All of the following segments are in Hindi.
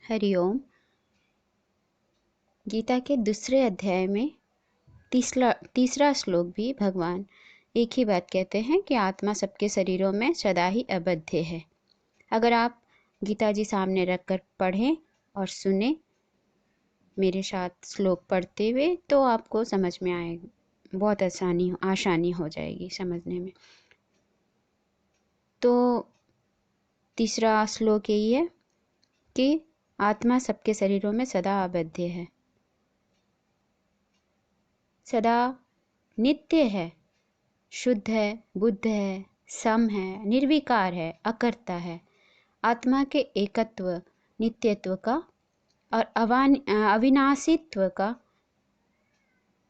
हरिओम। गीता के दूसरे अध्याय में तीसरा श्लोक भी भगवान एक ही बात कहते हैं कि आत्मा सबके शरीरों में सदा ही अबद्ध है। अगर आप गीता जी सामने रखकर पढ़ें और सुने मेरे साथ श्लोक पढ़ते हुए तो आपको समझ में आएगा, बहुत आसानी हो जाएगी समझने में। तो तीसरा श्लोक यही है कि आत्मा सबके शरीरों में सदा अबद्ध है, सदा नित्य है, शुद्ध है, बुद्ध है, सम है, निर्विकार है, अकर्ता है। आत्मा के एकत्व, नित्यत्व का और अविनाशित्व का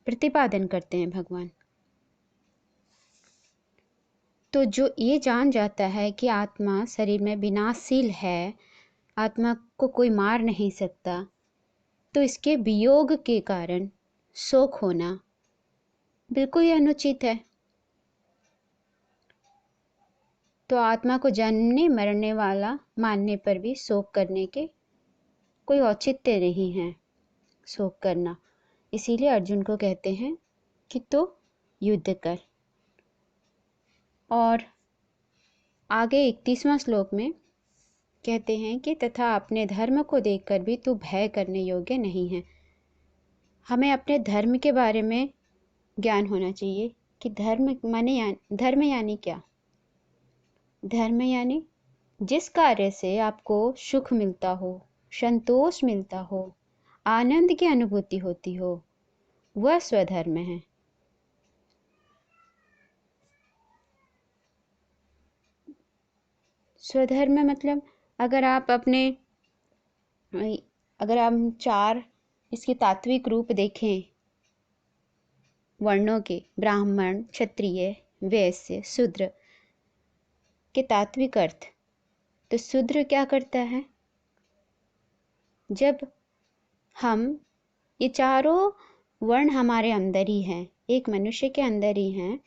प्रतिपादन करते हैं भगवान। तो जो ये जान जाता है कि आत्मा शरीर में विनाशशील है, आत्मा को कोई मार नहीं सकता, तो इसके वियोग के कारण शोक होना बिल्कुल ही अनुचित है। तो आत्मा को जन्मने मरने वाला मानने पर भी शोक करने के कोई औचित्य नहीं है, शोक करना। इसीलिए अर्जुन को कहते हैं कि तो युद्ध कर। और आगे 31वां श्लोक में कहते हैं कि तथा अपने धर्म को देखकर भी तू भय करने योग्य नहीं है। हमें अपने धर्म के बारे में ज्ञान होना चाहिए कि धर्म यानी क्या। धर्म यानी जिस कार्य से आपको सुख मिलता हो, संतोष मिलता हो, आनंद की अनुभूति होती हो, वह स्वधर्म है। स्वधर्म मतलब अगर आप चार इसके तात्विक रूप देखें वर्णों के, ब्राह्मण, क्षत्रिय, वैश्य, शूद्र के तात्विक अर्थ, तो शूद्र क्या करता है? जब हम ये चारों वर्ण हमारे अंदर ही हैं, एक मनुष्य के अंदर ही हैं।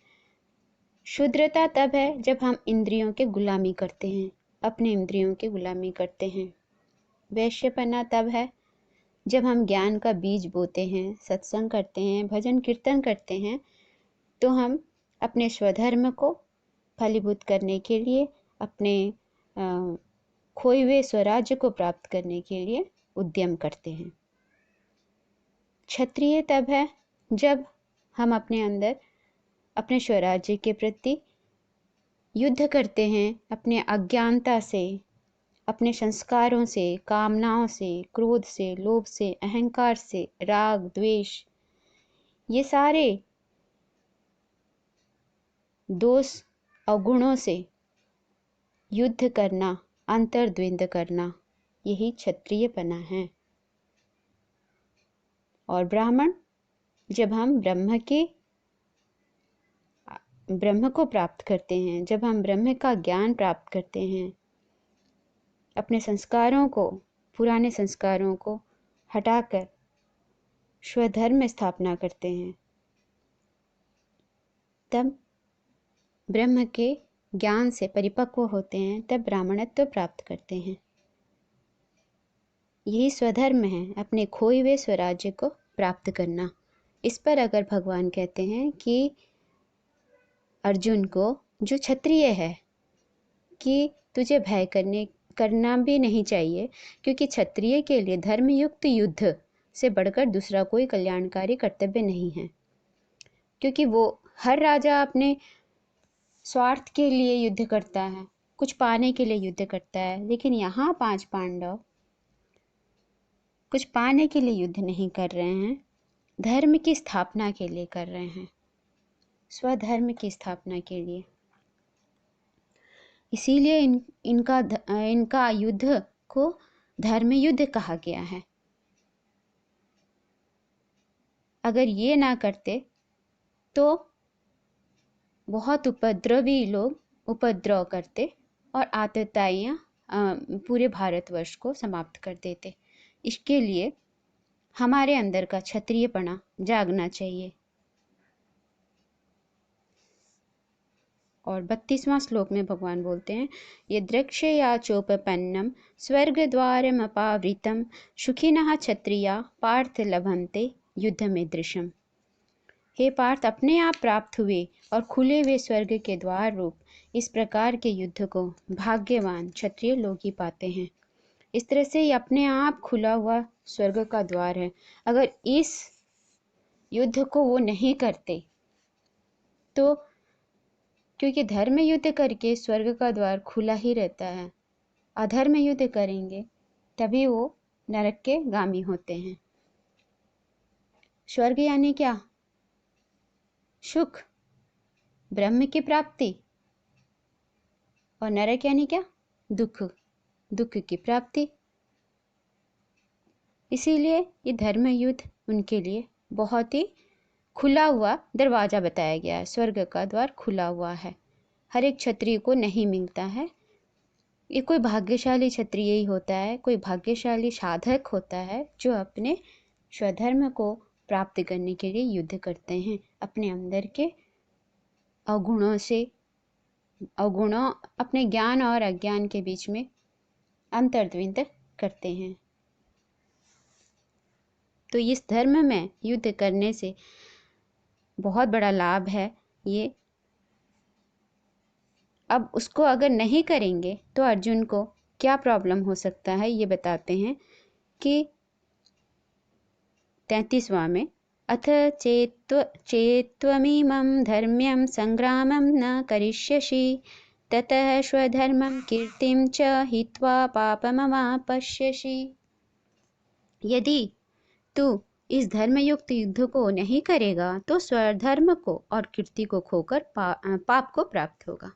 शूद्रता तब है जब हम इंद्रियों के गुलामी करते हैं, अपने इंद्रियों की गुलामी करते हैं। वैश्यपना तब है जब हम ज्ञान का बीज बोते हैं, सत्संग करते हैं, भजन कीर्तन करते हैं, तो हम अपने स्वधर्म को फलीभूत करने के लिए, अपने खोए हुए स्वराज्य को प्राप्त करने के लिए उद्यम करते हैं। क्षत्रिय तब है जब हम अपने अंदर अपने स्वराज्य के प्रति युद्ध करते हैं, अपने अज्ञानता से, अपने संस्कारों से, कामनाओं से, क्रोध से, लोभ से, अहंकार से, राग, द्वेष, ये सारे दोष अवगुणों से युद्ध करना, अंतर्द्वंद करना, यही क्षत्रियपना है। और ब्राह्मण जब हम ब्रह्म को प्राप्त करते हैं, जब हम ब्रह्म का ज्ञान प्राप्त करते हैं, अपने संस्कारों को, पुराने संस्कारों को हटाकर स्वधर्म स्थापना करते हैं, तब ब्रह्म के ज्ञान से परिपक्व होते हैं, तब ब्राह्मणत्व प्राप्त करते हैं। यही स्वधर्म है, अपने खोए हुए स्वराज्य को प्राप्त करना। इस पर अगर भगवान कहते हैं कि अर्जुन को, जो क्षत्रिय है, कि तुझे भय करना भी नहीं चाहिए, क्योंकि क्षत्रिय के लिए धर्मयुक्त युद्ध से बढ़कर दूसरा कोई कल्याणकारी कर्तव्य नहीं है। क्योंकि वो हर राजा अपने स्वार्थ के लिए युद्ध करता है, कुछ पाने के लिए युद्ध करता है, लेकिन यहाँ 5 पांडव कुछ पाने के लिए युद्ध नहीं कर रहे हैं, धर्म की स्थापना के लिए कर रहे हैं, स्वधर्म की स्थापना के लिए। इसीलिए इनका युद्ध को धर्म युद्ध कहा गया है। अगर ये ना करते तो बहुत उपद्रवी लोग उपद्रव करते और आतताइयाँ पूरे भारतवर्ष को समाप्त कर देते। इसके लिए हमारे अंदर का क्षत्रियपना जागना चाहिए। और 32वां श्लोक में भगवान बोलते हैं, ये द्रक्ष्या चोपपन्नम स्वर्गद्वारमपावृतं सुखिनः क्षत्रिया पार्थ लभन्ते युद्धमीदृशम्। हे पार्थ, अपने आप प्राप्त हुए और खुले हुए स्वर्ग के द्वार रूप इस प्रकार के युद्ध को भाग्यवान क्षत्रिय लोग ही पाते हैं। इस तरह से ये अपने आप खुला हुआ स्वर्ग का द्वार है। अगर इस युद्ध को वो नहीं करते तो, क्योंकि धर्म युद्ध करके स्वर्ग का द्वार खुला ही रहता है, अधर्म युद्ध करेंगे तभी वो नरक के गामी होते हैं। स्वर्ग यानी क्या? सुख, ब्रह्म की प्राप्ति। और नरक यानी क्या? दुख, दुख की प्राप्ति। इसीलिए ये धर्म युद्ध उनके लिए बहुत ही खुला हुआ दरवाज़ा बताया गया है। स्वर्ग का द्वार खुला हुआ है, हर एक क्षत्रिय को नहीं मिलता है। ये कोई भाग्यशाली क्षत्रिय ही होता है, कोई भाग्यशाली साधक होता है जो अपने स्वधर्म को प्राप्त करने के लिए युद्ध करते हैं, अपने अंदर के अवगुणों अपने ज्ञान और अज्ञान के बीच में अंतर्द्वंद करते हैं। तो इस धर्म में युद्ध करने से बहुत बड़ा लाभ है ये। अब उसको अगर नहीं करेंगे तो अर्जुन को क्या प्रॉब्लम हो सकता है, ये बताते हैं कि 33वां में, अथ चेत्त्वमिमं धर्म्यं संग्रामं न करिष्यसि ततः स्वधर्मं कीर्तिं च हित्वा पापमवाप्स्यसि। यदि तू इस धर्मयुक्त युद्ध को नहीं करेगा तो स्वधर्म को और कीर्ति को खोकर पाप को प्राप्त होगा।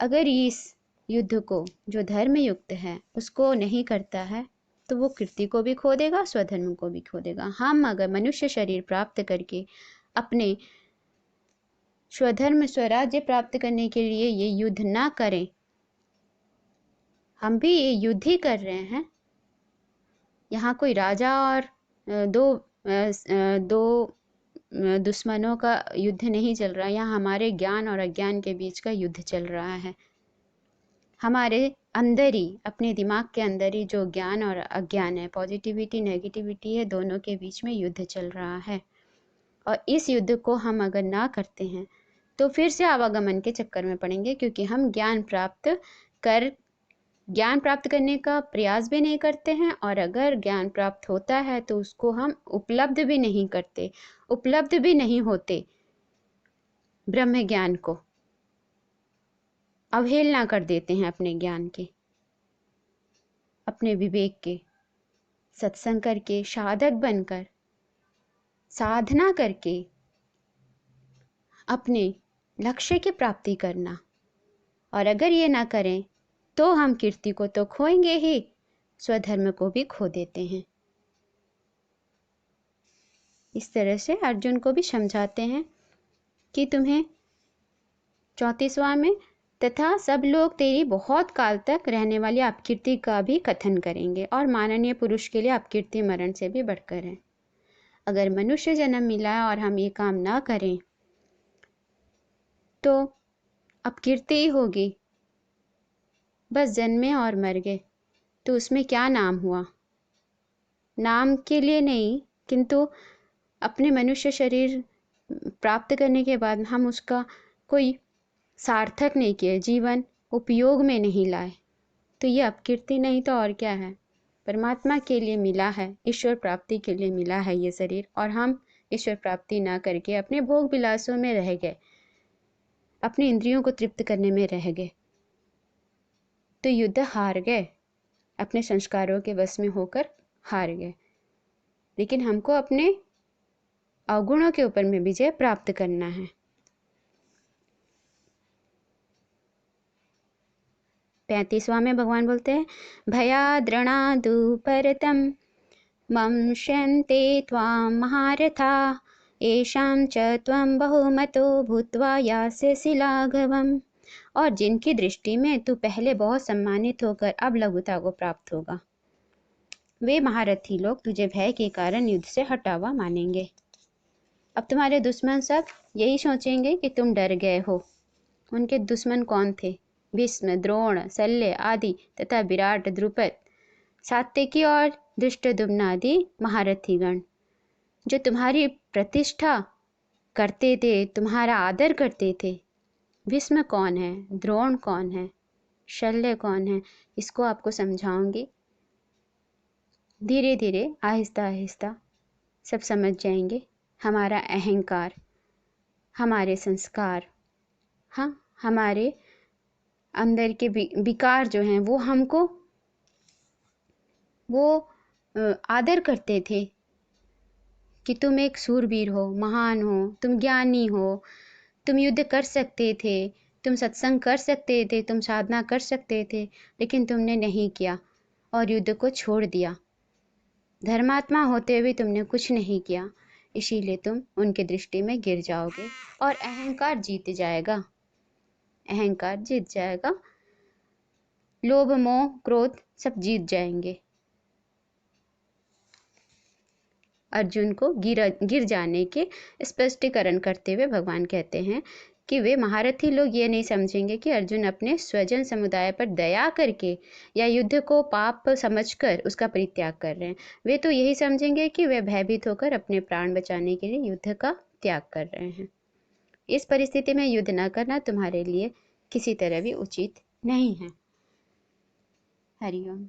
अगर इस युद्ध को जो धर्मयुक्त है उसको नहीं करता है तो वो कीर्ति को भी खो देगा, स्वधर्म को भी खो देगा। हम अगर मनुष्य शरीर प्राप्त करके अपने स्वधर्म स्वराज्य प्राप्त करने के लिए ये युद्ध ना करें, हम भी ये युद्ध ही कर रहे हैं। यहाँ कोई राजा और दो दुश्मनों का युद्ध नहीं चल रहा, यहाँ हमारे ज्ञान और अज्ञान के बीच का युद्ध चल रहा है। हमारे अंदर ही, अपने दिमाग के अंदर ही जो ज्ञान और अज्ञान है, पॉजिटिविटी नेगेटिविटी है, दोनों के बीच में युद्ध चल रहा है। और इस युद्ध को हम अगर ना करते हैं तो फिर से आवागमन के चक्कर में पड़ेंगे, क्योंकि हम ज्ञान प्राप्त करने का प्रयास भी नहीं करते हैं, और अगर ज्ञान प्राप्त होता है तो उसको हम उपलब्ध भी नहीं करते, उपलब्ध भी नहीं होते। ब्रह्म ज्ञान को अवहेलना कर देते हैं, अपने ज्ञान के, अपने विवेक के। सत्संग करके, साधक बनकर, साधना करके अपने लक्ष्य की प्राप्ति करना। और अगर ये ना करें तो हम कीर्ति को तो खोएंगे ही, स्वधर्म को भी खो देते हैं। इस तरह से अर्जुन को भी समझाते हैं कि तुम्हें 34वां में, तथा सब लोग तेरी बहुत काल तक रहने वाली अपकीर्ति का भी कथन करेंगे, और माननीय पुरुष के लिए अपकीर्ति मरण से भी बढ़कर है। अगर मनुष्य जन्म मिला है और हम ये काम ना करें तो अपकीर्ति ही होगी। बस जन्मे और मर गए तो उसमें क्या नाम हुआ? नाम के लिए नहीं, किंतु अपने मनुष्य शरीर प्राप्त करने के बाद हम उसका कोई सार्थक नहीं किए, जीवन उपयोग में नहीं लाए, तो ये अपकीर्ति नहीं तो और क्या है? परमात्मा के लिए मिला है, ईश्वर प्राप्ति के लिए मिला है ये शरीर, और हम ईश्वर प्राप्ति ना करके अपने भोग विलासों में रह गए, अपने इंद्रियों को तृप्त करने में रह गए, तो युद्ध हार गए, अपने संस्कारों के वश में होकर हार गए। लेकिन हमको अपने अवगुणों के ऊपर में विजय प्राप्त करना है। 35वां में भगवान बोलते हैं, भयाद्रणादु परतम मंश्यन्ते त्वां महारथा येषां च त्वं बहुमतो भूत्वा यास्यसि लाघवम्। और जिनकी दृष्टि में तू पहले बहुत सम्मानित होकर अब लघुता को प्राप्त होगा, वे महारथी लोग तुझे भय के कारण युद्ध से हटा हुआ मानेंगे। अब तुम्हारे दुश्मन सब यही सोचेंगे कि तुम डर गए हो उनके दुश्मन कौन थे? भीष्म, द्रोण, शल्य आदि तथा विराट, द्रुपद, सात्यकी और धृष्टद्युम्न आदि महारथीगण, जो तुम्हारी प्रतिष्ठा करते थे, तुम्हारा आदर करते थे। भीष्म कौन है? द्रोण कौन है? शल्य कौन है? इसको आपको समझाऊंगी। धीरे धीरे, आहिस्ता आहिस्ता सब समझ जाएंगे। हमारा अहंकार, हमारे संस्कार, हाँ, हमारे अंदर के विकार जो हैं वो हमको आदर करते थे कि तुम एक सूरवीर हो, महान हो, तुम ज्ञानी हो, तुम युद्ध कर सकते थे, तुम सत्संग कर सकते थे, तुम साधना कर सकते थे, लेकिन तुमने नहीं किया और युद्ध को छोड़ दिया। धर्मात्मा होते हुए तुमने कुछ नहीं किया, इसीलिए तुम उनके दृष्टि में गिर जाओगे और अहंकार जीत जाएगा। अहंकार जीत जाएगा, लोभ, मोह, क्रोध सब जीत जाएंगे। अर्जुन को गिर जाने के स्पष्टीकरण करते हुए भगवान कहते हैं कि वे महारथी लोग ये नहीं समझेंगे कि अर्जुन अपने स्वजन समुदाय पर दया करके या युद्ध को पाप समझकर उसका परित्याग कर रहे हैं। वे तो यही समझेंगे कि वे भयभीत होकर अपने प्राण बचाने के लिए युद्ध का त्याग कर रहे हैं। इस परिस्थिति में युद्ध न करना तुम्हारे लिए किसी तरह भी उचित नहीं है। हरिओम।